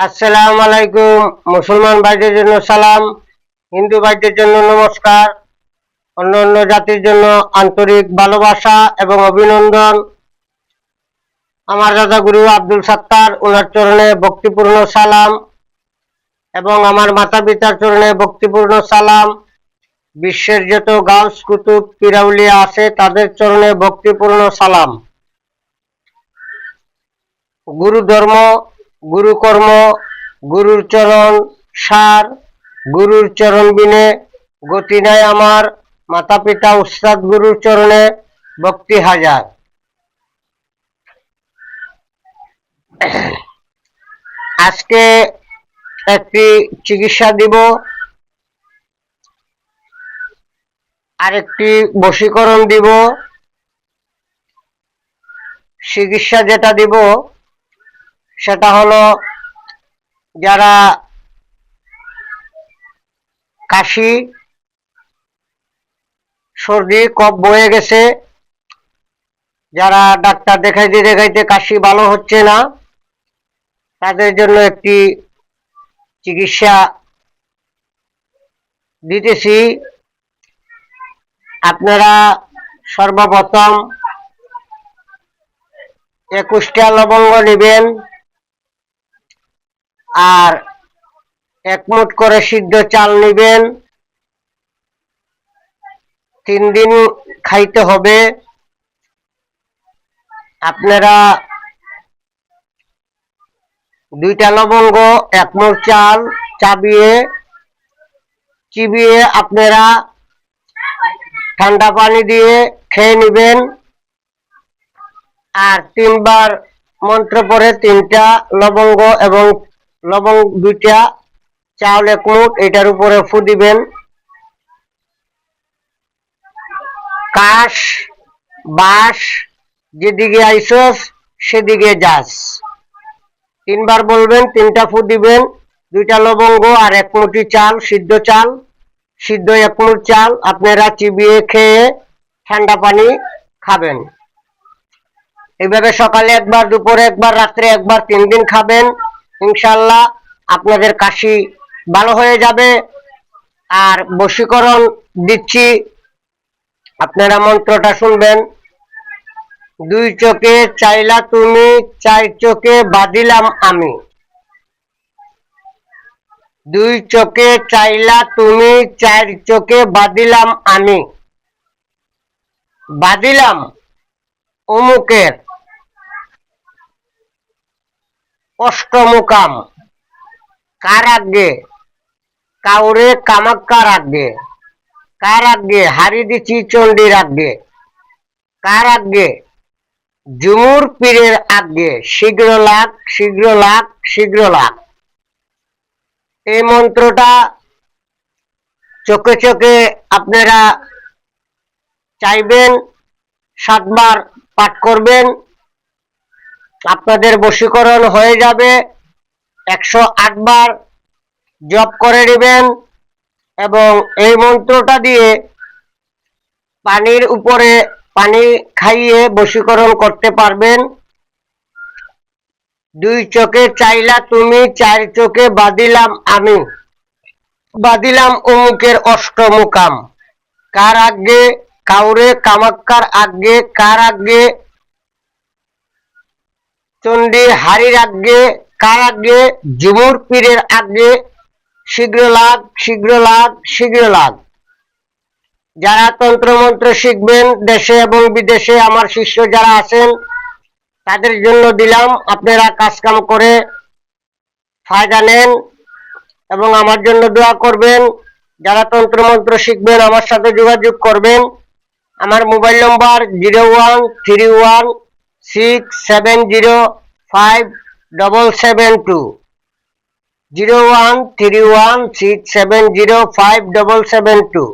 আসসালামু আলাইকুম। মুসলমান ভাইদের জন্য সালাম, হিন্দু ভাইদের জন্য নমস্কার, অন্য অন্য জাতির জন্য আন্তরিক ভালোবাসা এবং অভিনন্দন। আমার দাদা গুরু আব্দুল সাত্তার, ওনার চরণে ভক্তিপূর্ণ সালাম এবং আমার মাতা পিতার চরণে ভক্তিপূর্ণ সালাম। বিশ্বের যত গাউস কুতুব পিরাউলিয়া আছে তাদের চরণে ভক্তিপূর্ণ সালাম। গুরু ধর্ম, গুরু কর্ম, গুরুর চরণ সার, গুরুর চরণ বিনে গতি নাই আমার। মাতা পিতা উস্তাদ গুরুর চরণে ভক্তি হাজার। আজকে একটি চিকিৎসা দিব, আরেকটি বশীকরণ দিব। চিকিৎসা যেটা দিব সেটা হলো, যারা কাশি সর্দি কফ বয়ে গেছে, যারা ডাক্তার দেখাইতে দেখাইতে কাশি ভালো হচ্ছে না, তাদের জন্য একটি চিকিৎসা দিতেছি। আপনারা সর্বপ্রথম 21টা লবঙ্গ নেবেন, আর 1 মুঠ করে সিদ্ধ চাল নেবেন। 3 দিন খাইতে হবে। আপনারা 2টা লবঙ্গ 1 মুঠ চাল চিবিয়ে আপনারা ঠান্ডা পানি দিয়ে খেয়ে নেবেন। আর 3 বার মন্ত্র পরে 3টা লবঙ্গ এবং লবঙ্গ 2টা, চাল 1 মুঠ, এটার উপরে ফু দিবেন। কাশ বাস যেদিকে আইসস সেদিকে যাস, 3 বার বলবেন, 3টা ফু দিবেন। 2টা লবঙ্গ আর 1 মুঠি চাল, সিদ্ধ 1 মুঠ চাল আপনারা চিবিয়ে খেয়ে ঠান্ডা পানি খাবেন। এইভাবে সকালে একবার, দুপুরে একবার, রাত্রে একবার, 3 দিন খাবেন। ইনশাল্লাহ আপনাদের কাশি ভালো হয়ে যাবে। আর বশীকরণ দিচ্ছি, আপনারা মন্ত্রটা শুনবেন। 2 চোখে চাইলা তুমি, 4 চোখে বাঁধিলাম আমি। 2 চোখে চাইলা তুমি, 4 চোখে বাঁধিলাম আমি। বাঁধিলাম অমুকের অষ্টমুকাম। কার আগে? কাউরে কামাক্কার আগে। কার আগে? হারি দিচ্ছি চণ্ডীর আগে। কার আগে? ঝুমুর পীরের আগে। শীঘ্র লাগ, শীঘ্র লাগ, শীঘ্র লাগ। এই মন্ত্রটা চোখে চোখে আপনারা চাইবেন, 7 বার পাঠ করবেন। আপনাদের বশীকরণ হয়ে যাবে। 108 বার জপ করে নেবেন এবং এই মন্ত্রটা দিয়ে পানির উপরে পানি খাইয়ে বশীকরণ করতে পারবেন। 2 চোখে চাইলা তুমি, 4 চোখে বাঁধিলাম আমি। বাঁধিলাম অমুকের অষ্টমুকাম। কার আগে? কাউরে কামাক্কার আগে। কার আগে? চণ্ডীর হাড়ির আগে। কার আগে? ঝুমুর পীরের আগে। শীঘ্র লাগ, শীঘ্র লাগ, শীঘ্র লাগ। যারা তন্ত্রমন্ত্র শিখবেন দেশে এবং বিদেশে, আমার শিষ্য যারা আছেন তাদের জন্য দিলাম। আপনারা কাজকাম করে ফায়দা নেন এবং আমার জন্য দোয়া করবেন। যারা তন্ত্রমন্ত্র শিখবেন আমার সাথে যোগাযোগ করবেন। আমার মোবাইল নম্বর 013167057772, 013167057772।